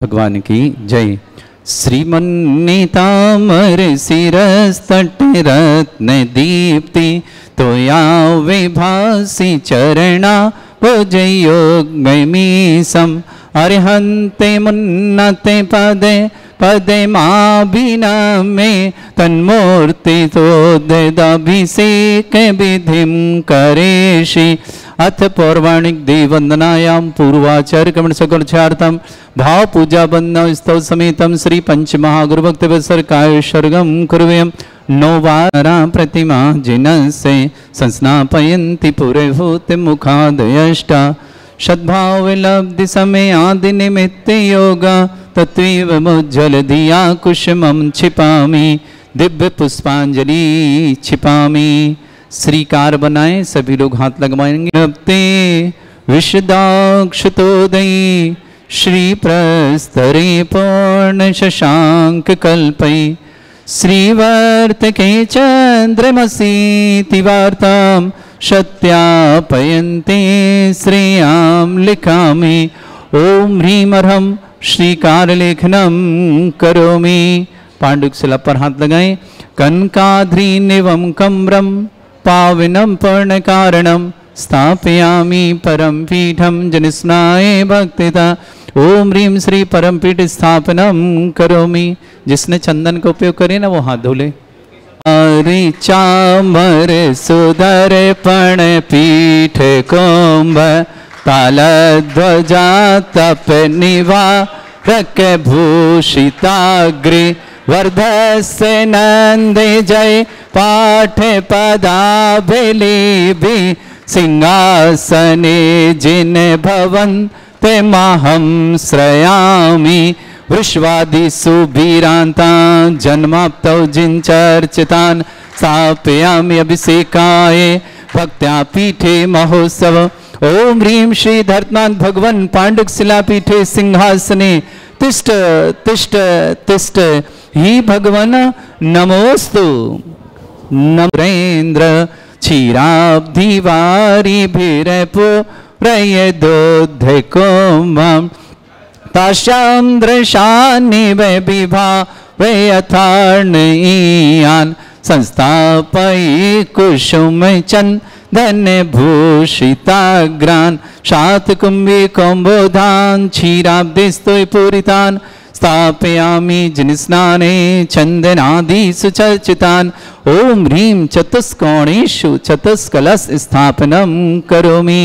भगवान की जय। श्रीमन्नीतामर शिरस तट रत्न दीप्ति तोया विभासी चरणा भुजयोगमीसम अर्हन्ते मुन्नते पदे पदे माभिनमे तन्मूर्ति तोदभिषेक विधिं करेषि। अथ पौराणिक देववंदनायां पूर्वाचार्य क्रमण सकलचार्थम भाव पूजा बंदन स्तव समेतम श्री पंच महागुरु भक्ति वत्सर काय सर्गम कुर्वयम्। नौवारा प्रतिमा जिनसे संस्नापयन्ति पुरभूत मुखादयष्टा सद्भाव लब्धि समय आदि निमित्त योगा तत्वीव मुज्जल दिया कुसुमं छिपामि दिव्य पुष्पांजलि छिपामि। श्रीकार बनाए सभी लोग हाथ लगवाएंगे। नप्ते विशदाक्षतोदयी श्री प्रस्तरे पूर्ण शशांक कल्पै श्रीवर्तके चंद्रमसीति वार्तां सत्यापयन्ते श्रेयां लिखामि। ओम ह्रीं अर्हं श्रीकार लेखनम करोमि। पांडुक शिला पर हाथ लगाएं। कनकाद्रीनिवं कम्रम पावनं पूर्ण कारणं स्थापयामि परम पीठं जनिस्नाय भक्तिता। ओम ह्रीं श्री परम पीठ स्थापनम करोमि। जिसने चंदन का उपयोग करे ना वो हाथ धोले। चामर सुधर पण पीठ कुंभ ताल ध्वजा तप निवारक भूषिताग्रे वर्धस्य नंदे जय पाठ पदाभिलेभि सिंहासने जिन भवन ते माहं श्रयामि। विश्वादिषु वीरान्तान् जन्माप्तौ जिनचर्चितान् स्थापयामि अभिषेकाय भक्त्या पीठे महोत्सव। ओम ह्रीं श्री धर्तनाथ भगवन् पांडुक शिलापीठे सिंहासने तिष्ठ तिष्ठ तिष्ठ ही भगवन नमोस्तु। नरेन्द्र क्षीराब्धिवारी भीरपुरयदोद्धकोमं ताशान्द्रशानि वै विभा वै यथार्णयान् संस्थापयि कुसुम चन्दन भूषिताग्रान् शातकुम्भी कौम्बोधान् क्षीराब्धिस्तु पूरितान् स्थापयामि जिनस्नाने चंदनादिषु चर्चितान्। ओम ह्रीं चतुष्कोणेषु चतुष्कलश स्थापनम करोमि।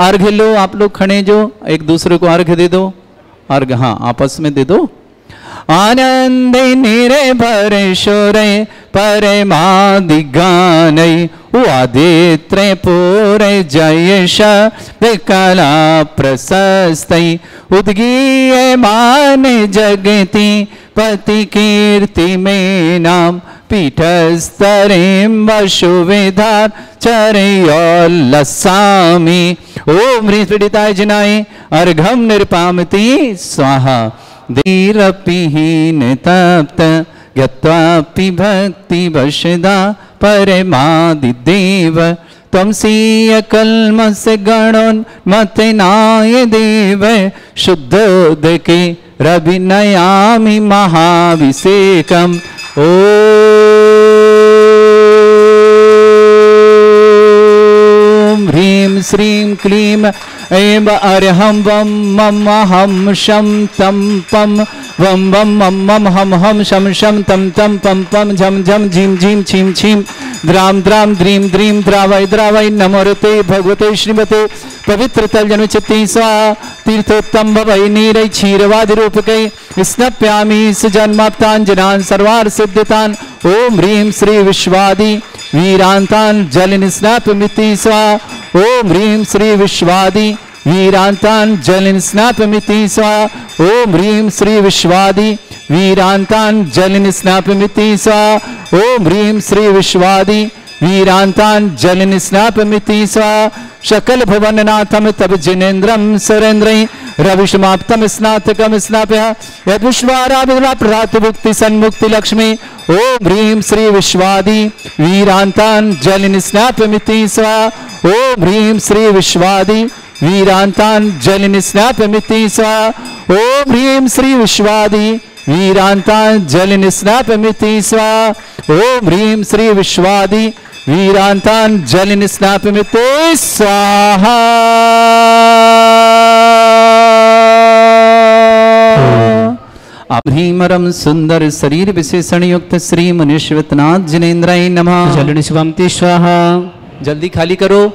अर्घ्य लो आप लोग खड़े जो एक दूसरे को अर्घ्य दे दो। अर्घ्य हाँ आपस में दे दो। आनंद निर्भर शोरे परमादिगानै वादित्रे पूरे जयश विकला प्रशस्तै उद्गीयमान जगति पति कीर्ति में नाम पीठस्तरें वसुविधार चरयोल्लसामि। ओम ह्रीं पीडिताय जिनाय अर्घं निर्पामति स्वाहा। धीरपिहीन तप्त यत्वापि भक्ति वशदा परमादिदेव त्वमसीय कल्मष गणोन्मथनाय देव शुद्धोदके रविनयामि महाभिषेकम्। ओम ह्रीं श्रीं क्लीं ऐं अर्हं वं मम हं शं तं पं वं वं मम मम हम हम शम शम तम तम पम पम झम झम झीम झीम छीम छीम द्राम द्राम द्रीम द्रीम द्रावय द्रावय नमोरते भगवते श्रीमते पवित्र तल जन्मचित्ती स्वाहा। तीर्थोत्तम भवै नीरै क्षीरवादि रूपकै स्नप्यामि सुजन्माप्तान् जनान् सर्वार्थ सिद्धितान्। ओम ह्रीं श्री विश्वादि वीरान्तान् जलनिस्नापमिति स्वाहा। ओम ह्रीं श्री विश्वादि वीरान्तान् जलनिस्नापमिति स्वाहा। ओम ह्रीं श्री विश्वादि वीरान्तान् जलनिस्नापमिति स्वाहा। ओम ह्रीं श्री विश्वादि वीरान्तान् जलनिस्नापमिति स्वाहा। सकल भुवननाथं तब जिनेन्द्रं सुरेन्द्रै रविशमाप्तं स्नातकं स्नाप्य यद्विश्वाराभिलाप्राप्तमुक्ति सन्मुक्ति लक्ष्मी। ओम ह्रीं श्री विश्वादि वीरान्तान् जलनिस्नापमिति स्वाहा। ओम ह्रीं श्री विश्वादि वीरांतान जलनिस्नापमिति स्वाहा। ओम ह्रीं श्री विश्वादि वीरांतान जलनिस्नापमिति स्वाहा। ओम ह्रीं श्री विश्वादि वीरांतान जलनिस्नापमिति स्वाहा। ह्रीमरम सुंदर शरीर विशेषण युक्त श्री मनुष्यवतनाथ जिनेन्द्राय नमः। जलनिस्वामति स्वाहा। जल्दी खाली करो।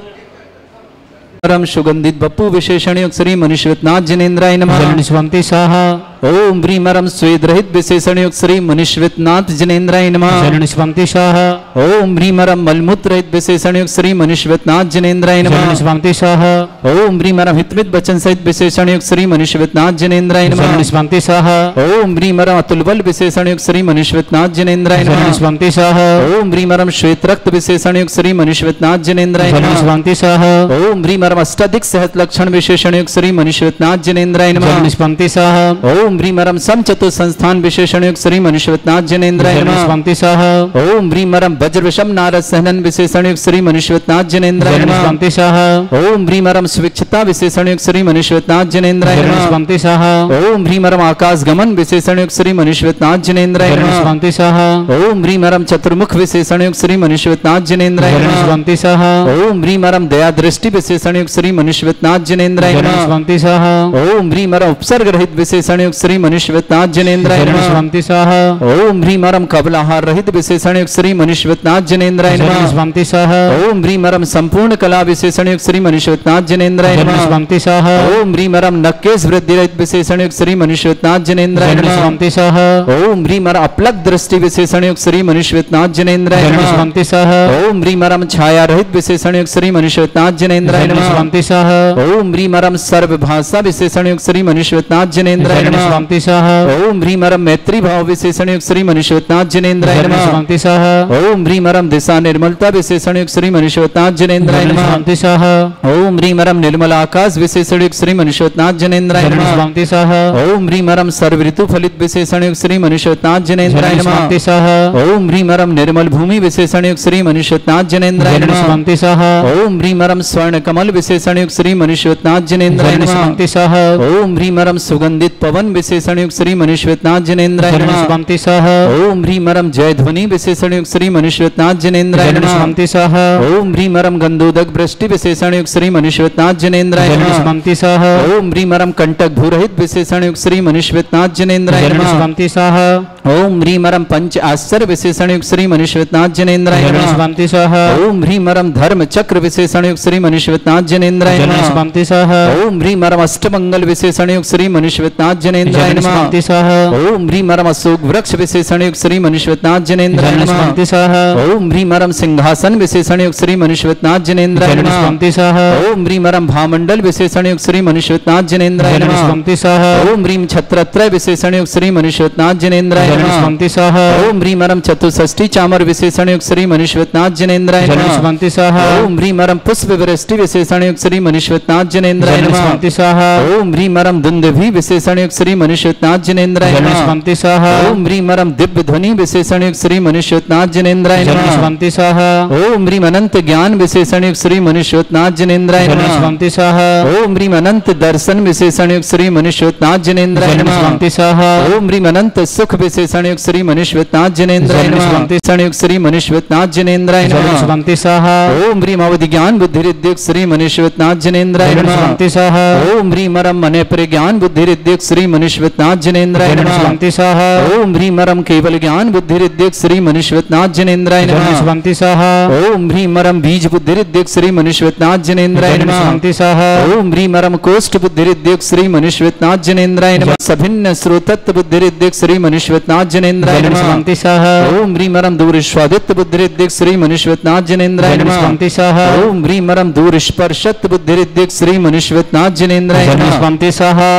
परम सुगंधित बप्पू विशेषण युक्त श्री मनुष्यवतनाथ जिनेन्द्राय नमः। जलनिस्वामति स्वाहा। ओम ह्रीमरम स्वेद रहित विशेषण युक्त श्री मनुष्यवतनाथ जिनेन्द्राय नमः। जलनिस्वामति स्वाहा। ओम ह्रीमरम मलमूत्र रहित विशेषण युक्त श्री मनुष्यवतनाथ जिनेन्द्राय नमः। जलनिस्वामति स्वाहा। ओम ह्रीमरम हितमित वचन सहित विशेषण युक्त श्री मनुष्यवतनाथ जिनेन्द्राय नमः। जलनिस्वामति स्वाहा। ओम ह्रीमरम अतुल बल विशेषण युक्त श्री मनुष्यवतनाथ जिनेन्द्राय नमः। जलनिस्वामति स्वाहा। ओम ह्रीमरम श्वेत रक्त विशेषण युक्त श्री मनुष्यवतनाथ जिनेन्द्राय नमः। जलनिस्वामति स्वाहा। ओम ह्रीमरम अष्टाधिक सहत लक्षण विशेषण युक्त श्री मनुष्यवतनाथ जिनेन्द्राय नमः। जलनिस्वामति स्वाहा। ओम ह्रीमरम समचतुर संस्थान विशेषण युक्त श्री मनुष्यवतनाथ जिनेन्द्राय नमः। जलनिस्वामति स्वाहा। ओम ह्रीमरम वज्र विषम नारद सहनन विशेषण युक्त श्री मनुष्यवतनाथ जिनेन्द्राय नमः। जलनिस्वामति स्वाहा। ओम ह्रीमरम स्विच्छता विशेषण युक्त श्री मनुष्यवतनाथ जिनेन्द्राय नमः। जलनिस्वामति स्वाहा। ओम ह्रीमरम आकाश गमन विशेषण युक्त श्री मनुष्यवतनाथ जिनेन्द्राय नमः। जलनिस्वामति स्वाहा। ओम ह्रीमरम चतुर्मुख विशेषण युक्त श्री मनुष्यवतनाथ जिनेन्द्राय नमः। जलनिस्वामति स्वाहा। ओम ह्रीमरम दया दृष्टि विशेषण युक्त श्री मनुष्यवतनाथ जिनेन्द्राय नमः। जलनिस्वामति स्वाहा। ओम ह्रीमरम उपसर्ग रहित विशेषण युक्त श्री मनुष्यवतनाथ जिनेन्द्राय नमः। जलनिस्वामति स्वाहा। ओम ह्रीमरम कबलाहार रहित विशेषण युक्त श्री मनुष्यवतनाथ जिनेन्द्राय नमः। जलनिस्वामति स्वाहा। ओम ह्रीमरम संपूर्ण कला विशेषण युक्त श्री मनुष्यवतनाथ जिनेन्द्राय नमः। जलनिस्वामति स्वाहा। ओम ह्रीमरम नक्केश वृद्धि रहित विशेषण युक्त श्री मनुष्यवतनाथ जिनेन्द्राय नमः। जलनिस्वामति स्वाहा। ओम ह्रीमरम अपलक दृष्टि विशेषण युक्त श्री मनुष्यवतनाथ जिनेन्द्राय नमः। जलनिस्वामति स्वाहा। ओम ह्रीमरम छाया रहित विशेषण युक्त श्री मनुष्यवतनाथ जिनेन्द्राय नमः। जलनिस्वामति स्वाहा। ओम ह्रीमरम सर्व भाषा विशेषण युक्त श्री मनुष्यवतनाथ जिनेन्द्राय नमः। जलनिस्वामति स्वाहा। ओम ह्रीमरम मैत्री भाव विशेषण युक्त श्री मनुष्यवतनाथ जिनेन्द्राय नमः। जलनिस्वामति स्वाहा। ओम ह्रीमरम दिशा निर्मलता विशेषण युक्त श्री मनुष्यवतनाथ जिनेन्द्राय नमः। जलनिस्वामति स्वाहा। ओम ह्रीमरम निर्मल आकाश विशेषण युक्त श्री मनुष्यवतनाथ जिनेन्द्राय नमः। जलनिस्वामति स्वाहा। ओम ह्रीमरम सर्व ऋतु फलित विशेषण युक्त श्री मनुष्यवतनाथ जिनेन्द्राय नमः। जलनिस्वामति स्वाहा। ओम ह्रीमरम निर्मल भूमि विशेषण युक्त श्री मनुष्यवतनाथ जिनेन्द्राय नमः। जलनिस्वामति स्वाहा। ओम ह्रीमरम स्वर्ण कमल विशेषण युक्त श्री मनुष्यवतनाथ जिनेन्द्राय नमः। जलनिस्वामति स्वाहा। ओम ह्रीमरम सुगंधित पवन विशेषण युक्त श्री मनुष्यवतनाथ जिनेन्द्राय नमः। जलनिस्वामति स्वाहा। ओम ह्रीमरम जय ध्वनि विशेषण युक्त श्री मनुष्यवतनाथ जिनेन्द्राय नमः। जलनिस्वामति स्वाहा। ओम ह्रीमरम गंधोदक वृष्टि विशेषण युक्त श्री मनुष्यवतनाथ जिनेन्द्राय नमः। जलनिस्वामति स्वाहा। ओम ह्रीमरम कंटक भूरहित विशेषण युक्त श्री मनुष्यवतनाथ जिनेन्द्राय नमः। जलनिस्वामति स्वाहा। ओम ह्रीमरम पंच आश्चर्य विशेषण युक्त श्री मनुष्यवतनाथ जिनेन्द्राय नमः। जलनिस्वामति स्वाहा। ओम ह्रीमरम धर्म चक्र विशेषण युक्त श्री मनुष्यवतनाथ जिनेन्द्राय नमः। जलनिस्वामति स्वाहा। ओम ह्रीमरम अष्टमंगल विशेषण युक्त श्री मनुष्यवतनाथ जिनेन्द्राय नमः। जलनिस्वामति स्वाहा। ओम ह्रीमरम अशोक वृक्ष विशेषण युक्त श्री मनुष्यवतनाथ जिनेन्द्राय नमः। जलनिस्वामति स्वाहा। ओम ह्रीमरम सिंहासन विशेषण युक्त श्री मनुष्यवतनाथ जिनेन्द्राय नमः। जलनिस्वामति स्वाहा। ओम ह्रीमरम भामंडल विशेषण युक्त श्री मनुष्यवतनाथ जिनेन्द्राय नमः। जलनिस्वामति स्वाहा। ओम ह्रीम छत्रत्रय विशेषण युक्त श्री मनुष्यवतनाथ जिनेन्द्राय नमः। जलनिस्वामति स्वाहा। ओम ह्रीमरम चतुष्षष्ठी चामर विशेषण युक्त श्री मनुष्यवतनाथ जिनेन्द्राय नमः। जलनिस्वामति स्वाहा। ओम ह्रीमरम पुष्प वृष्टि विशेषण युक्त श्री मनुष्यवतनाथ जिनेन्द्राय नमः। जलनिस्वामति स्वाहा। ओम ह्रीमरम दुंदुभि विशेषण युक्त श्री मनुष्यवतनाथ जिनेन्द्राय नमः। जलनिस्वामति स्वाहा। ओम ह्रीमरम दिव्य ध्वनि विशेषण युक्त श्री मनुष्यवतनाथ जिनेन्द्राय नमः। जलनिस्वामति स्वाहा। ओम ह्रीम अनंत ज्ञान विशेषण युक्त श्री मनुष्यवतनाथ जिनेन्द्राय नमः। जलनिस्वामति स्वाहा। ओम ह्रीम अनंत दर्शन विशेषण युक्त श्री मनुष्यवतनाथ जिनेन्द्राय नमः। जलनिस्वामति स्वाहा। ओम ह्रीम अनंत सुख विशेषण युक्त श्री मनुष्यवतनाथ जिनेन्द्राय नमः। जलनिस्वामति युक्त श्री मनुष्यवतनाथ जिनेन्द्राय नमः। जलनिस्वामति स्वाहा। ओम ह्रीम अवधि ज्ञान बुद्धि रिद्युक्त श्री मनुष्यवतनाथ जिनेन्द्राय नमः। जलनिस्वामति स्वाहा। ओम ह्रीमरम मने प्रज्ञान बुद्धि रिद्युक्त श्री मनुष्यवतनाथ जिनेन्द्राय नमः। जलनिस्वामति स्वाहा। ओम ह्रीमरम केवल ज्ञान बुद्धि रिद्युक्त श्री मनुष्यवतनाथ जिनेन्द्राय नमः। जलनिस्वामति स्वाहा। ओम ह्रीमरम बीज बुद्धि रिद्युक्त श्री मनुष्यवतनाथ जिनेन्द्राय नमः। जलनिस्वामति स्वाहा। ओम ह्रीमरम कोष्ठ बुद्धि रिद्युक्त श्री मनुष्यवतनाथ जिनेन्द्राय नमः। सभिन्न श्रोतत्व बुद्धि रिद्युक्त श्री मनुष्यवतनाथ जिनेन्द्राय नमः। जलनिस्वामति स्वाहा। ओम ह्रीमरम दूर स्वादित्व बुद्धि रिद्युक्त श्री मनुष्यवतनाथ जिनेन्द्राय नमः। जलनिस्वामति स्वाहा। ओम ह्रीमरम दूर स्पर्शत्व बुद्धि रिद्युक्त श्री मनुष्यवतनाथ जिनेन्द्राय नमः। जलनिस्वामति स्वाहा।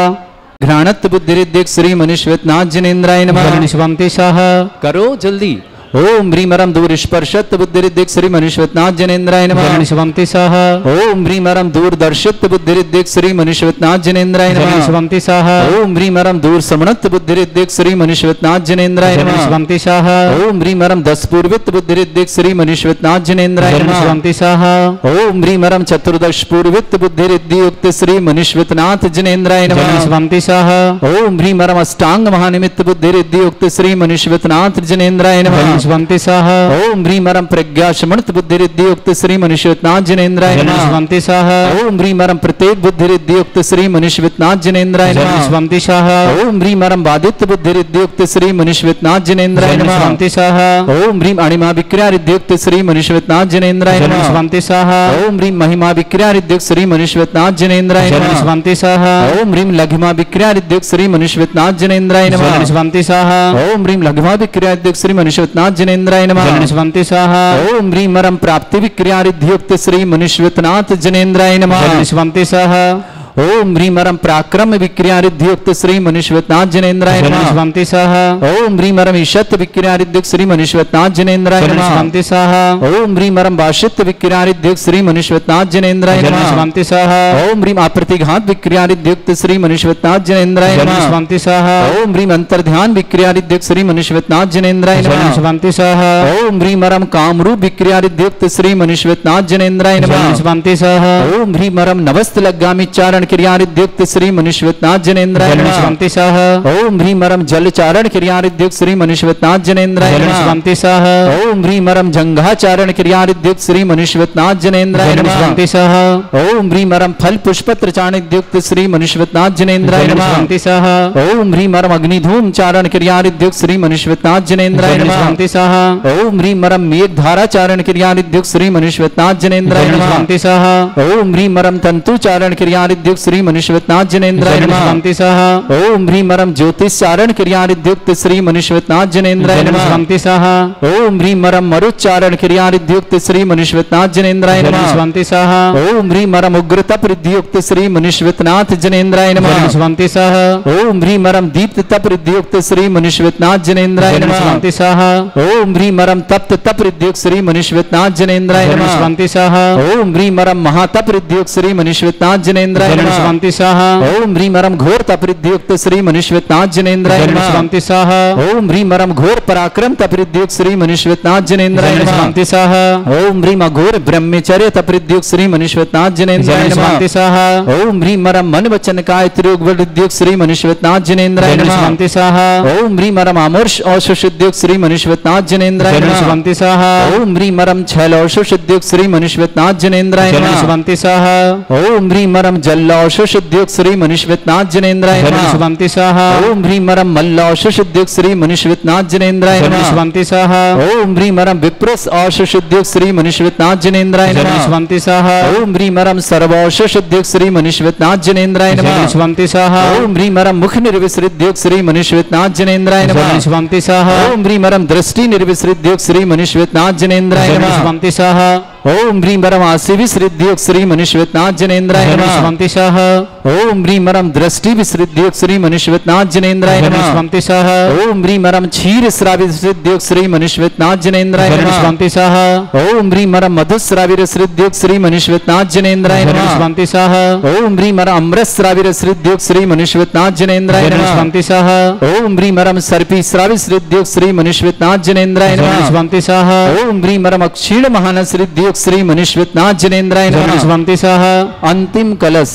घ्राणत्व बुद्धि रिद्युक्त श्री मनुष्यवतनाथ जिनेन्द्राय नमः। जलनिस्वामति स्वाहा। करो जल्दी। ओम ह्रीमरम दूर स्पर्शत बुद्धिरिद्धिक श्री मनुष्यवतनाथ जनेन्द्राय नमः। जनिष्वन्ति सह ओम ह्रीमरम दूर दर्शित बुद्धिरिद्धिक श्री मनुष्यवतनाथ जनेन्द्राय नमः। जनिष्वन्ति सह ओम ह्रीमरम दूर समणत बुद्धिरिद्धिक श्री मनुष्यवतनाथ जनेन्द्राय नमः। जनिष्वन्ति सह ओम ह्रीमरम दस पूर्वित बुद्धिरिद्धिक श्री मनुष्यवतनाथ जनेन्द्राय नमः। जनिष्वन्ति सह ओम ह्रीमरम चतुर्दश पूर्वित बुद्धिरिद्धि युक्त श्री मनुष्यवतनाथ जनेन्द्राय नमः। जनिष्वन्ति सह ओम ह्रीमरम अष्टांग महानिमित्त बुद्धिरिद्धि युक्त श्री मनुष्यवतनाथ जनेन्द्राय नमः। जनिष्वन्ति सह ओम ह्रीमरम प्रज्ञा समणत बुद्धिरिद्धि युक्त श्री मनुष्यवतनाथ जनेन्द्राय नमः। जनिष्वन्ति सह ओम ह्रीमरम प्रत्येक बुद्धिरिद्धि युक्त श्री मनुष्यवतनाथ जनेन्द्राय नमः। जनिष्वन्ति सह ओम ह्रीमरम बाधित बुद्धिरिद्धि युक्त श्री मनुष्यवतनाथ जनेन्द्राय नमः। जनिष्वन्ति सह ओम ह्रीम अणिमा विक्रिया युक्त श्री मनुष्यवतनाथ जनेन्द्राय नमः। जनिष्वन्ति सह ओम ह्रीम महिमा विक्रिया युक्त श्री मनुष्यवतनाथ जनेन्द्राय नमः। जनिष्वन्ति सह ओम ह्रीम लघिमा विक्रिया युक्त श्री मनुष्यवतनाथ जनेन्द्राय नमः। जनिष्वन्ति सह ओम ह्रीम लघिमा विक्रिया युक्त श्री मनुष्यवतनाथ जनेन्द्राय नमः। जनिष्वन्ति सह ओम ह्रीमरम प्राप्ति विक्रिया युक्त श्री मनुष्यवतनाथ जनेन्द्राय नमः। जनिष्वन्ति सह ओम ह्रीमरम पराक्रम विक्रिया युक्त श्री मनुष्यवतनाथ जनेन्द्राय नमः। जनिष्वन्ति सह ओम ह्रीमरम ईशत विक्रिया युक्त श्री मनुष्यवतनाथ जनेन्द्राय नमः। जनिष्वन्ति सह ओम ह्रीमरम वाशित विक्रिया युक्त श्री मनुष्यवतनाथ जनेन्द्राय नमः। जनिष्वन्ति सह ओम ह्रीम अप्रतिघात विक्रिया युक्त श्री मनुष्यवतनाथ जनेन्द्राय नमः। जनिष्वन्ति सह ओम ह्रीम अंतर्ध्यान विक्रिया युक्त श्री मनुष्यवतनाथ जनेन्द्राय नमः। जनिष्वन्ति सह ओम ह्रीमरम कामरूप विक्रिया युक्त श्री मनुष्यवतनाथ जनेन्द्राय नमः। जनिष्वन्ति सह ओम ह्रीमरम नवस्त लग्गामी चारण क्रिया युक्त श्री मनुष्यवतनाथ जनेन्द्राय नमः। जनिष्वन्ति सह ओम ह्रीमरम जल चारण क्रिया युक्त श्री मनुष्यवतनाथ जनेन्द्राय नमः। जनिष्वन्ति सह ओम ह्रीमरम जंघाचारण क्रिया युक्त श्री मनुष्यवतनाथ जनेन्द्राय नमः। जनिष्वन्ति सह ओम ह्रीमरम फल पुष्पत्र चारण युक्त श्री मनुष्यवतनाथ जनेन्द्राय नमः। जनिष्वन्ति सह ओम ह्रीमरम अग्निधूम चारण क्रिया युक्त श्री मनुष्यवतनाथ जनेन्द्राय नमः। जनिष्वन्ति सह ओम ह्रीमरम मेघ धारा चारण क्रिया युक्त श्री मनुष्यवतनाथ जनेन्द्राय नमः। जनिष्वन्ति सह ओम ह्रीमरम तंतु चारण क्रिया युक्त श्री मनुष्यवतनाथ जनेन्द्राय नमः। जनिष्वन्ति सह ओम ह्रीमरम ज्योतिष चारण क्रिया युक्त श्री मनुष्यवतनाथ जनेन्द्राय नमः। जनिष्वन्ति सह ओम ह्रीमरम मरुच्चारण क्रिया युक्त श्री मनुष्यवतनाथ जनेन्द्राय नमः। जनिष्वन्ति सह ओम ह्रीमरम उग्र तप युक्त श्री मनुष्यवतनाथ जनेन्द्राय नमः। जनिष्वन्ति सह ओम ह्रीमरम दीप्त तप युक्त श्री मनुष्यवतनाथ जनेन्द्राय नमः। जनिष्वन्ति सह ओम ह्रीमरम तप्त तप युक्त श्री मनुष्यवतनाथ जनेन्द्राय नमः। जनिष्वन्ति सह ओम ह्रीमरम महातप युक्त श्री मनुष्यवतनाथ जनेन्द्राय नमः। जनिष्वन्ति सह ओम ह्रीमरम घोर तपरिद्युक्त श्री मनुष्यवतनाथ जनेन्द्राय नमः। जनिष्वन्ति सह ओम ह्रीमरम घोर पराक्रम तपरिद्युक्त श्री मनुष्यवतनाथ जनेन्द्राय नमः। जनिष्वन्ति सह ओम ह्रीम घोर ब्रह्मचर्य तपरिद्युक्त श्री मनुष्यवतनाथ जनेन्द्राय नमः। जनिष्वन्ति सह ओम ह्रीमरम मन वचन काय त्रियोग वृद्युक्त श्री मनुष्यवतनाथ जनेन्द्राय नमः। जनिष्वन्ति सह ओम ह्रीमरम अमर्ष औषुद्युक्त श्री मनुष्यवतनाथ जनेन्द्राय नमः। जनिष्वन्ति सह ओम ह्रीमरम छैल औषुद्युक्त श्री मनुष्यवतनाथ जनेन्द्राय नमः। जनिष्वन्ति सह ओम ह्रीमरम जल औषुद्युक्त श्री मनुष्यवतनाथ जनेन्द्राय नमः। जनिष्वन्ति सह ओम ह्रीमरम मल्ल औषुद्युक्त श्री मनुष्यवतनाथ जनेन्द्राय नमः। जनिष्वन्ति सह ओम ह्रीमरम विप्रस औषुद्युक्त श्री मनुष्यवतनाथ जनेन्द्राय नमः। जनिष्वन्ति सह ओम ह्रीमरम सर्व औषुद्युक्त श्री मनुष्यवतनाथ जनेन्द्राय नमः। जनिष्वन्ति सह ओम ह्रीमरम मुख निर्विसृद्युक्त श्री मनुष्यवतनाथ जनेन्द्राय नमः। जनिष्वन्ति सह ओम ह्रीमरम दृष्टि निर्विसृद्युक्त श्री मनुष्यवतनाथ जनेन्द्राय नमः। जनिष्वन्ति सह ओम ह्रीमरम आसि विसृद्युक्त श्री मनुष्यवतनाथ जनेन्द्राय नमः। जनिष्वन्ति सह ओम ह्रीमरम दृष्टि विसृद्युक्त श्री मनुष्यवतनाथ जनेन्द्राय नमः। जनिष्वन्ति सह ओम ह्रीमरम क्षीर श्रावित विसृद्युक्त श्री मनुष्यवतनाथ जनेन्द्राय नमः। जनिष्वन्ति सह ओम ह्रीमरम मधुश्राविर विसृद्युक्त श्री मनुष्यवतनाथ जनेन्द्राय नमः। जनिष्वन्ति सह ओम ह्रीमरम अमृत श्राविर विसृद्युक्त श्री मनुष्यवतनाथ जनेन्द्राय नमः। जनिष्वन्ति सह ओम ह्रीमरम सर्पी श्रावित विसृद्युक्त श्री मनुष्यवतनाथ जनेन्द्राय नमः। जनिष्वन्ति सह ओम ह्रीमरम क्षीण महानस विसृद्युक्त श्री मनुष्यवतनाथ जनेन्द्राय नमः। जनिष्वन्ति सह अंतिम कलश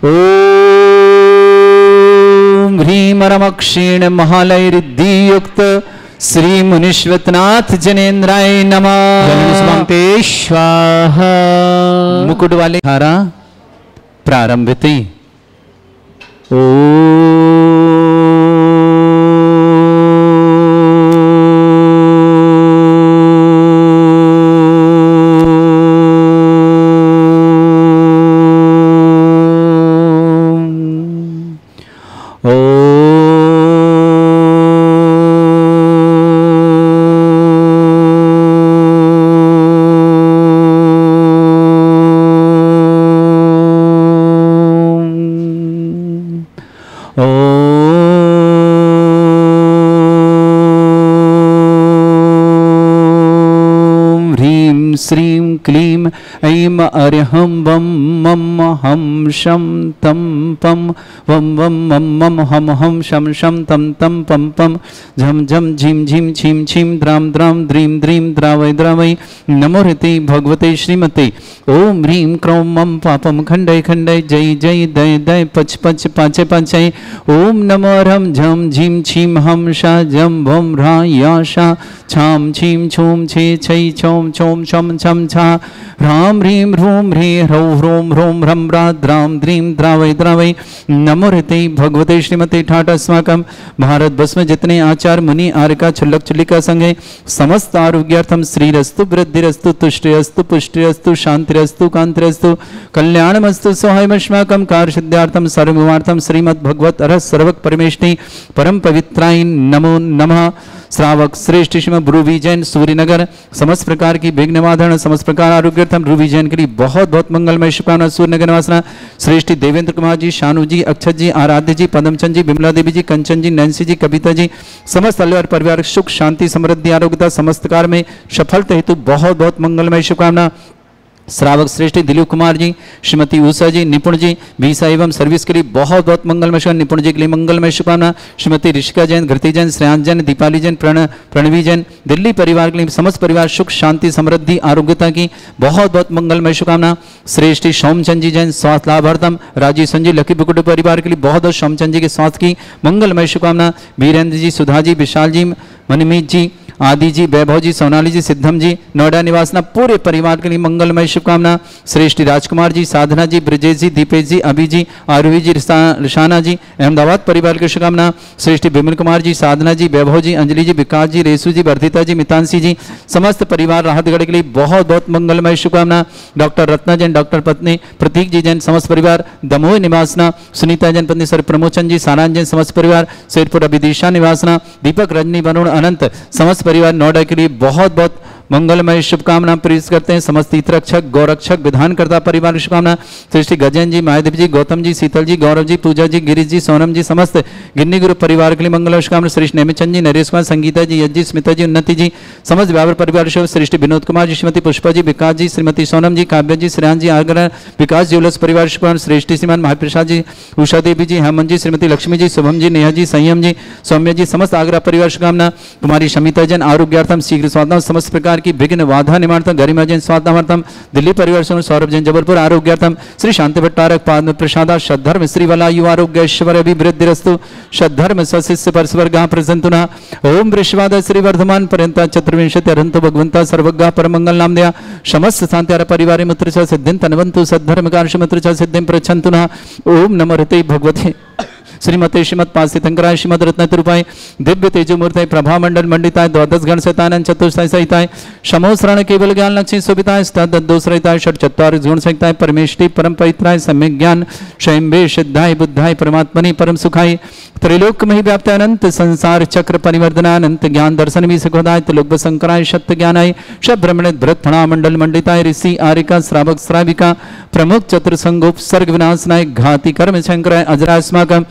ओम ह्रीमरम क्षीण महालयरिद्धियुक्त श्री मनुष्यवतनाथ जनेन्द्राय नमः। जनिष्वन्ति स्वाहा मुकुट वाली धारा प्रारंभित ओ श्रीं क्लीं ऐं अर्हं वं मम हम शं तं पं वं वं मम मम हम हम शं शं तं तं पं पं झं झं झीं झीं छीं छीं द्रां द्रां द्रीं द्रीं द्रावै द्रावै नमो ऋते भगवते श्रीमते ओम ह्रीं क्रों मम पापम खंडय खंडय जय जय दय दय पच पच पाचे पाचय ओम नमो रम झम झीं छीं हम शा जम भम ह्रा या शा छाम छीं छूम छे छै छौम छौम छम छम छा ह्रां ह्रीं ह्रूं ह्री ह्रौ ह्रों ह्रों ह्रं ह्रा द्रां द्रीं द्रावै द्रावै नमो ऋते भगवते श्रीमते ठाट अस्माकं भारत वर्ष में जितने आचार मुनि आर्यका छुल्लक चुल्लिका संघ है समस्त आरोग्यार्थम श्रीरस्तु वृद्धिरस्तु तुष्टिरस्तु पुष्टिरस्तु शांतिरस्तु कांतिरस्तु कल्याणमस्तु सहायमस्माकं कार्यसिद्ध्यार्थम सर्वमार्थम श्रीमद् भगवत अरह सर्वक परमेष्टि परम पवित्राय नमो नमः। श्रावक श्रेष्ठ श्रीमद रूबी जैन सूर्यनगर समस्त प्रकार की विघ्न निवारण समस्त प्रकार आरोग्यर्थम रूबी जैन के लिए बहुत बहुत मंगलमय शुभकामना। सूर्यनगर निवासना श्रेष्ठ देवेंद्र कुमार जी, शानू जी, अक्षत जी, आराध्य जी, पदमचंद जी, बिमला देवी जी, कंचन जी, नैन्सी जी, कविता जी, समस्त अलवर परिवार सुख शांति समृद्धि आरोग्यता समस्त कार्य में सफलता हेतु बहुत बहुत मंगलमय शुभकामना। श्रावक श्रेष्ठ दिलीप कुमार जी, श्रीमती उषा जी, निपुण जी वीसा एवं सर्विस के लिए बहुत बहुत मंगलमय शुभकामना। निपुण जी के लिए मंगलमय शुभकामना। श्रीमती ऋषिका जैन, घृति जैन, श्रेयांश जैन, दीपाली जैन, प्रणवी जैन, दिल्ली परिवार के लिए समस्त परिवार सुख शांति समृद्धि आरोग्यता की बहुत बहुत मंगलमय शुभकामना। श्रेष्ठ सोमचंद जी जैन स्वास्थ्य लाभार्थम। राजीव संजय लकी बुकुट परिवार के लिए बहुत बहुत सोमचंद जी के स्वास्थ्य की मंगलमय शुभकामना। वीरेंद्र जी, सुधा जी, विशाल जी, मनीमीत जी, आदि जी, वैभव जी, सोनाली जी, सिद्धम जी, नोएडा निवासना पूरे परिवार के लिए मंगलमय शुभकामना। श्रेष्ठ राजकुमार जी, साधना जी, ब्रजेश जी, दीपेश जी, अभी जी, आरोही जी, रिशाना जी, अहमदाबाद परिवार की शुभकामना। श्रेष्ठ विमल कुमार जी, साधना जी, वैभव जी, अंजलि जी, विकास जी, रेसु जी, वर्धिता जी, मितांशी जी, समस्त परिवार राहतगढ़ के लिए बहुत बहुत मंगलमय शुभकामना। डॉक्टर रत्ना जैन, डॉक्टर पत्नी प्रतीक जी जैन, समस्त परिवार दमोह निवासना। सुनीता जैन पत्नी सर प्रमोचन जी, सारांश जैन, समस्त परिवार शेरपुर अभिदिशा निवासना। दीपक, रजनी, वरुण, अनंत, समस्त परिवार नोएडा के लिए बहुत बहुत मंगलमय शुभकामना प्रेरित करते हैं। समस्त हितरक्षक गौरक्षक विधानकर्ता परिवार की शुभकामना। श्री गजेंद्र जी, महादेव जी, गौतम जी, शीतल जी, गौरव जी, पूजा जी, गिरीश जी, सोनम जी, समस्त गिन्नी गुरु परिवार के लिए मंगल शुभकामना। श्री नेमिचंद जी, नरेश कुमार, संगीता जी, यज्जी, स्मिता जी, उन्नति जी, समस्त व्यापार परिवार शुभ। श्री विनोद कुमार जी, श्रीमती पुष्पा जी, विकास जी, श्रीमती सोनम जी, काव्य जी, श्रेयांश जी, आगरा विकास ज्वेलर्स परिवार शुभकामना। श्रेष्ठी श्रीमान महाप्रसाद जी, उषा देवी जी, हेमंत जी, श्रीमती लक्ष्मी जी, शुभम जी, नेहा जी, संयम जी, सौम्य जी, समस्त आगरा परिवार शुभकामना। कुमारी शमिता जैन आरोग्यार्थम शीघ्र स्वास्थ्य समस्त प्रकार की विघ्न बाधा निवार्थम। गरिमा जैन स्वास्थ्यर्थम दिल्ली परिवार से। सौरभ जैन जबलपुर आरोग्यार्थम। श्री शांति भट्टारक पाद प्रसादा सद्धर्म श्री वलायु आरोग्य ऐश्वर्य अभिवृद्धिरस्तु सद्धर्म सशिष्य परस्वर्गा प्रसंतुना। ओम वृषवाद श्री वर्धमान पर्यंता चतुर्विंशति अरंतो भगवंता सर्वज्ञ परमंगल नाम दया समस्त शांति परिवार मित्र सिद्धिं तनवंतु सद्धर्म कार्य मित्र सिद्धिं प्रच्छन्तुना। ओम नमो ऋते भगवते श्रीमते श्रीमद पासितंकराय श्रीमद रत्नतरूपाय दिव्य तेजोमूर्ताय प्रभा मंडल मंडिताय द्वादश गण सहितानंद चतुष्टाय सहिताय समोश्रण केवल ज्ञान लक्ष्मी शोभिताय दोष रहिताय षट चत्वार गुण सहिताय परमेष्टि परम पवित्राय सम्यक ज्ञान स्वयंभे सिद्धाय बुद्धाय परमात्मनि परम सुखाय त्रैलोक में व्याप्त अनंत संसार चक्र परिवर्तना अनंत ज्ञान दर्शन भी सुखदाय त्रिलोक शंकराय सत्य ज्ञानाय श ब्रह्मण भरत फणा मंडल मंडिताय ऋषि आरिका श्रावक श्राविका प्रमुख चतुर्संगोप सर्ग विनाशनाय घाति कर्म शंकराय अजरास्माकम।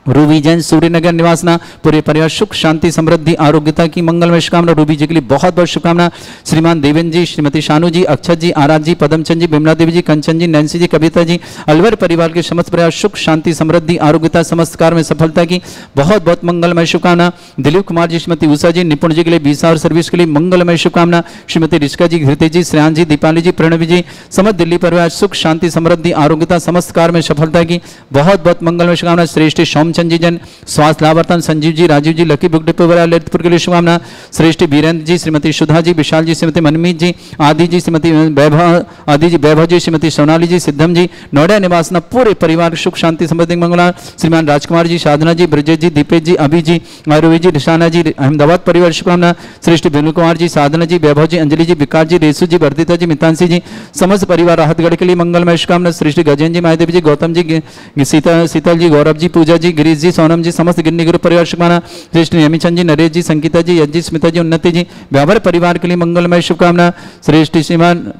रूबी जैन सूर्यनगर निवासना पूरे परिवार सुख शांति समृद्धि आरोग्यता की मंगलमय शुभकामना। रूबी जी के लिए बहुत बहुत शुभकामना। श्रीमान देवेंद्र जी, श्रीमती शानू जी, अक्षत जी, आराध जी, पदमचंद जी, बिमला देवी जी, कंचन जी, नैन्सी जी, कविता जी, अलवर परिवार के समस्त परिवार सुख शांति समृद्धि आरोग्यता समस्त कार्य में सफलता की बहुत बहुत मंगलमय शुभकामना। दिलीप कुमार जी, श्रीमती उषा जी, निपुण जी के लिए वीसा और सर्विस के लिए मंगलमय शुभकामना। श्रीमती ऋषिका जी, घृति जी, श्रेयांश जी, दीपाली जी, प्रणवी जी, समस्त दिल्ली परिवार सुख शांति समृद्धि आरोग्यता समस्त कार्य में सफलता की बहुत बहुत मंगलमय शुभकामना। श्रेष्ठ सोमचंद जी जन स्वास्थ्य लाभार्थम। संजीव जी, राजीव जी, लकी बुक डिपो ललितपुर के लिए शुभकामना। श्रेष्ठ वीरेंद्र जी, श्रीमती सुधा जी, विशाल जी, श्रीमती मनमीत जी, आदि जी, श्रीमती वैभव जी, श्रीमती सोनाली जी, सिद्धम जी, नोएडा निवासना पूरे परिवार सुख शांति समृद्धि मंगला। श्रीमान राजकुमार जी, साधना जी, ब्रजेश जी, दीपेश जी, अभी जी, आरोही जी, रिशाना जी, अहमदाबाद परिवार शुभकामना। श्रेष्ठ विनोद कुमार जी, साधना जी, वैभव जी, अंजलि जी, विकास जी, रेसु जी, वर्धिता जी, मितांशी जी, समस्त परिवार राहतगढ़ के लिए मंगलमय शुभकामना। श्रेष्ठ गजेंद्र जी, महादेव जी, गौतम जी, शीतल जी, गौरव जी, पूजा जी, गिरीश जी, सोनम जी, समस्त गिन्नी गुरु परिवार शुभकामना। श्रेष्ठ नेमिचंद जी, नरेश जी, संगीता जी, यज्जी, स्मिता जी, उन्नति जी, व्यापार परिवार के लिए मंगलमय शुभकामना। श्रेष्ठ श्रीमान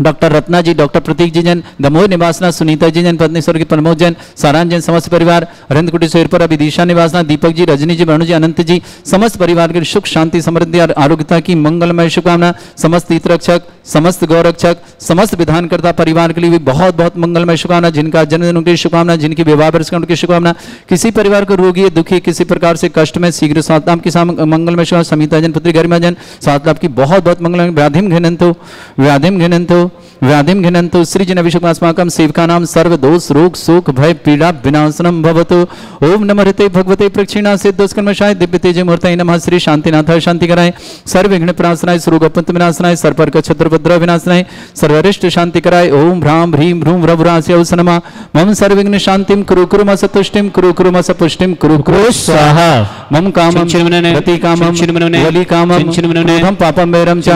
डॉक्टर रत्ना जी, डॉक्टर प्रतीक जी जन, दमोह निवासना सुनीता जी जन, पत्नी स्वर्गीय प्रमोद जैन, सारांश जैन, समस्त परिवार, अरविंद कुटी शेरपुर, अभिदिशा निवासना, दीपक जी, रजनी जी, वरुण जी, अनंत जी, समस्त परिवार के सुख शांति समृद्धि और आरोग्यता की मंगलमय शुभकामना। समस्त हितरक्षक, समस्त गौरक्षक, समस्त विधानकर्ता परिवार के लिए भी बहुत बहुत मंगलमय शुभकामना। जिनका जन्मदिन उनकी शुभकामना, जिनकी विवाह वर्ष उनकी शुभकामना। किसी परिवार को रोगी है, दुखी, किसी प्रकार से कष्ट में शीघ्र स्वास्थ्य लाभ की मंगलमय शुभकामना। समिता जन, पुत्री गरिमा जन, स्वास्थ्य लाभ की बहुत बहुत मंगलमय। व्याधिम घिनंतु, व्याधिम घिनंतु, व्याधिम घिनंतु, सृजन अभिषेकास्माकं सेवकानां सर्व दोष रोग शोक भय पीड़ा विनाशनम भवतु। ओम नमः हृते भगवते प्रक्षिणा सिद्धोस्कर्मशाय दिव्य तेज मूर्तये नमः। श्री शांतिनाथाय शांति कराय, सर्व विघ्न प्रणाशनाय, सर्वगपंत विनाशनाय, सर्पर छत्रभद्र विनाशनाय, सर्वरिष्ट शांति कराय। ओम भ्राम ह्रीम भ्रूम भ्रभ्रास्य नमः। मम सर्वविघ्न शांतिम कुरु कुरु मस तुष्टिम कुरु कुरु मस पुष्टिम कुरु कुरु स्वाहा। मम कामम गति कामम वली कामम क्रोधम पापम वैरम च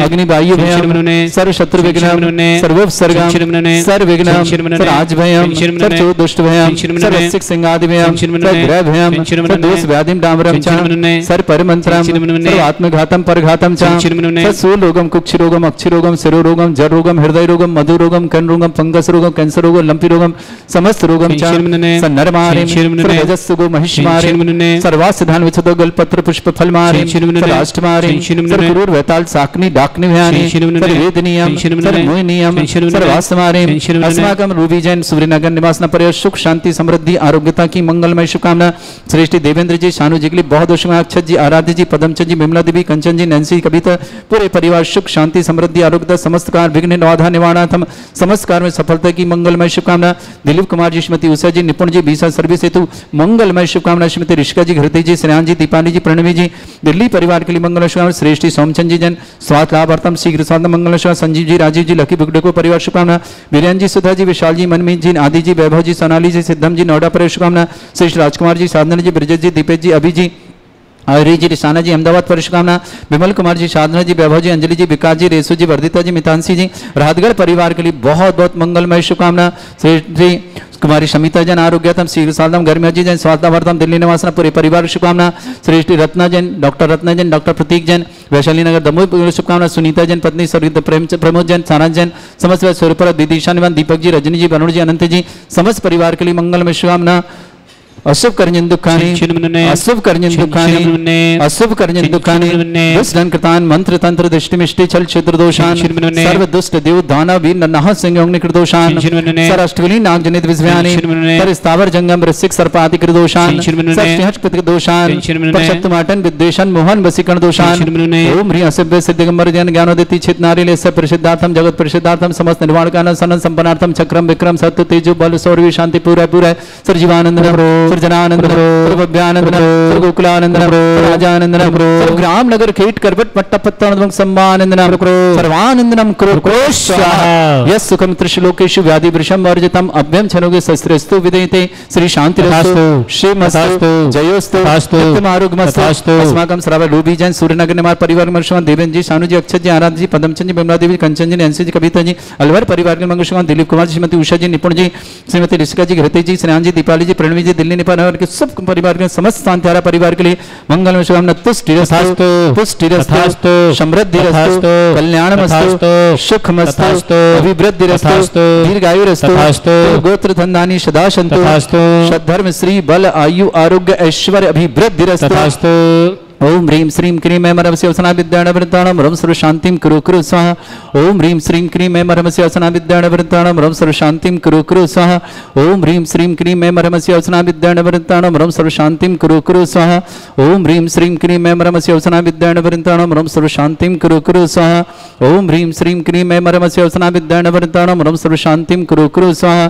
अग्नि वायु भयम सर्व शत्रु विघ्नम सर्वोपसर्गम सर्वविघ्नम सर्वराज भयम सर्व दुष्ट भयम सर्वसिक सिंहादि भयम सर्वग्रह भयम सर्वदोष व्याधिम डामरम च सर्व परमंत्रम सर्व आत्मघातम परघातम च सर्व रोगम कुक्षि रोगम अक्षि रोगम शिरो रोगम जर रोगम हृदय रोगम मधु रोगम कर्ण रोगम फंगस रोगम कैंसर रोगम लंपी रोगम समस्त रोगम च नरमारे सर्वजस्सुगो महिष्मारे सर्वासिधान विचतो गलपत्र पुष्प फल मारे सर्वाष्टमारे सर्वक्रूर वैताल साकनी डाकनी भयानी सर्ववेदनीयम सर्वमोहिनीयम सर्वास्मारे अस्माकं रूबी जैन सूर्यनगर निवासना पर सुख शांति समृद्धि आरोग्यता की मंगलमय शुभकामना। श्रेष्ठी देवेंद्र जी, शानू जी के लिए बहुत शुभकामना। अक्षत जी, आराध्य जी, पदमचंद जी, विमला देवी, कंचन जी, नैन्सी, कविता, पूरे परिवार सुख शांति समृद्धि आरोग्यता समस्त कार विघ्न बाधा निवारणार्थम समस्त कार्य में सफलता की मंगलमय शुभकामना। दिलीप कुमार जी, श्रीमती उषा जी, निपुण जी, बीसा सर्विस हेतु मंगलमय शुभकामना। श्रीमती ऋषिका जी, घृति जी, श्रेयान जी, दीपाली जी, प्रणवी जी, दिल्ली परिवार के लिए मंगल शुभकामना। श्रेष्ठी सोमचंद जी जन, स्वास्थ्य लाभार्थम शीघ्र स्वास्थ्य मंगल शुभ। संजीव जी, राजीव जी, लकी बुगडे को परिवार शुभकामना। वीरेन जी, सुधा जी, विशाल जी, मनमीत जी, आदि जी, वैभव जी, सोनाली जी, सिद्धम जी, नोएडा पर शुभकामना। श्रेष्ठ राजकुमार जी, साधना जी, ब्रजेश जी, दीपेश जी, अभी जी, हरी जी, रिसाना जी, अहमदाबाद पर शुभकामना। विमल कुमार जी, साधना जी, वैभव जी, अंजलि जी, विकास जी, रेसु जी, वर्धिता जी, मितांशी जी, राहतगढ़ परिवार के लिए बहुत बहुत मंगलमय शुभकामना। श्री कुमारी समिता जन, आरोग्यतम शीघ्र साधम गर्मिया जी जन, स्वास्थ्यवर्धम दिल्ली निवासना पूरे परिवार शुभकामना। श्रेष्ठी रत्ना जन, डॉक्टर प्रतीक जन, वैशाली नगर दमोह शुभकामना। सुनीता जन, पत्नी स्वर्गीय प्रमोद जन, सारांश जन, समस्त सूर्यपुर विदिशा निवास, दीपक जी, रजनी जी, वरुण जी, अनंत जी, समस्त परिवार के लिए मंगलमय शुभकामना। अशुभ कर्जन दुखानी, अशुभ कर्जन दुखानी, अशुभ कर्जन दुखानी, दुष्टन कृतान मंत्र तंत्र दृष्टि मिष्टि छल क्षेत्र दोषान, सर्व दुष्ट देव दानव वीर नरनाह सिंह अग्नि कृदोषान, सर अष्टविली नाग जनित विस्व्यानि, सर स्थावर जंगम वृश्चिक सर्पादि कृदोषान, सर सिंहस्थ पितृ दोषान, परशक्त माटन विद्वेषण मोहन वसीकरण दोषान। ओम ह्रीं असभ्य सिद्धिगंबर जन ज्ञानोदिति छित नारी लेस्य प्रसिद्धार्थम जगत प्रसिद्धार्थम समस्त निर्वाण कान सनन संपन्नार्थम चक्रम विक्रम सत्य तेजो बल शौर्य शांति पूरा पूरा सर जीवानंद जनानंद सर्वभ्यानंद सर्वगोकुलानंद राजानंद ग्राम नगर खेट करवट पट्टा पत्ता सम्मानंद सर्वानंदनम कुरु स्वाहा। यस सुखम त्रिशलोकेषु व्याधि वृषम वर्जितम अभ्यम छनोगे शस्त्रस्तु विदेते श्री शांतिरस्तु श्रीमस्तु जयोस्तु आरोग्यमस्तु। अस्माकं श्रावण रूबी जैन, सूर्यनगर निवास परिवार मंगल देवेंद्र जी, सानू जी, अक्षत जी, आराध्य जी, पदमचंद जी, विमला देवी, कंचन जी, नैन्सी जी, कविता जी, अलवर परिवार के मंगल दिलीप कुमार जी, श्रीमती उषा जी, निपुण जी, श्रीमती ऋषिका जी, घृति जी, श्रेयान जी, दीपाली जी, प्रणवी जी, दिल्ली परिवार के सब परिवार के समस्त शांतिहारा परिवार के लिए मंगल में शुभकामना। तुष्टिरस्तु पुष्टिरस्तु समृद्धिरस्तु कल्याणमस्तु सुखमस्तु अभिवृद्धिरस्तु दीर्घायुरस्तु गोत्र धन्धानि सदा सन्तु सद्धर्म श्री बल आयु आरोग्य ऐश्वर्य अभिवृद्धिरस्तु। ओम ह्रीं श्रीं क्रीं ऐं मरमस्य वसना विद्याणवृत्ताणं रं सर्व शांतिं कुरु कुरु स्वाहा। ओम ह्रीं श्रीं क्रीं ऐं मरमस्य वसना विद्याणवृत्ताणं रं सर्व शांतिं कुरु कुरु स्वाहा। ओम ह्रीं श्रीं क्रीं ऐं मरमस्य वसना विद्याणवृत्ताणं रं सर्व शांतिं कुरु कुरु स्वाहा। ओम ह्रीं श्रीं क्रीं ऐं मरमस्य वसना विद्याणवृत्ताणं रं सर्व शांतिं कुरु कुरु स्वाहा। ओम ह्रीं श्रीं क्रीं ऐं मरमस्य वसना विद्याणवृत्ताणं रं सर्व शांतिं कुरु कुरु स्वाहा।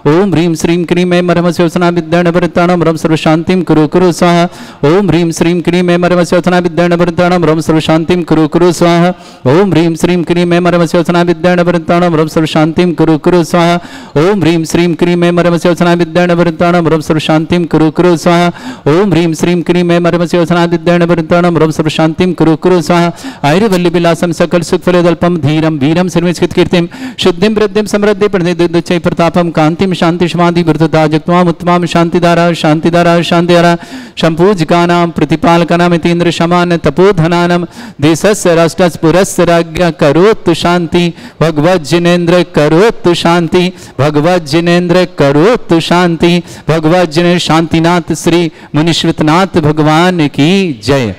ओम ह्रीं श्रीं क्रीं ऐं मरमस्य वसना विद्याणवृत्ताणं रं सर्व शांतिं कुरु कुरु स्वाहा। ओम ह्रीं श्रीं क्रीं ऐं मरमस्य वसना विद्याणवृत्ताणं रं सर्व शांतिं कुरु कुरु स्वाहा। ओम ह्रीं श्रीं क्रीं ऐं मरमस्य वसना विद्याणवृत्ताणं रं सर्व शांतिं कुरु कुरु स्वाहा। ओम ह्रीं श्रीं क्रीं ऐं मरमस्य वसना विद्याणवृत्ताणं रं सर्व शांतिं कुरु कुरु स्वाहा। ओम ह्रीं श्रीं क्रीं ऐं मरमस्य वसना विद्याणवृत्ताणं रं सर्व शांतिं कुरु कुरु स्वाहा। आयुर्वल्ली विलासं सकल सुख फलदल्पं धीरं वीरं सर्वस्कृत कीर्तिं शुद्धिं वृद्धिं समृद्धि प्रणिदुच्चै प्रतापं कांतिं शांति समाधि वृद्धता जगत्वाम उत्तमां शांतिधारा शांतिधारा शांतिधारा संपूज्यकानां प्रतिपालकानां इति इंद्र शमान तपोधनानम देशस्य राष्ट्रस्य पुरस्य राज्ञ करोतु शांति भगवत जिनेन्द्र करोतु शांति भगवत जिनेन्द्र करोतु शांति भगवत जिनेन्द्र शांतिनाथ श्री मुनिश्रुतनाथ भगवान की जय।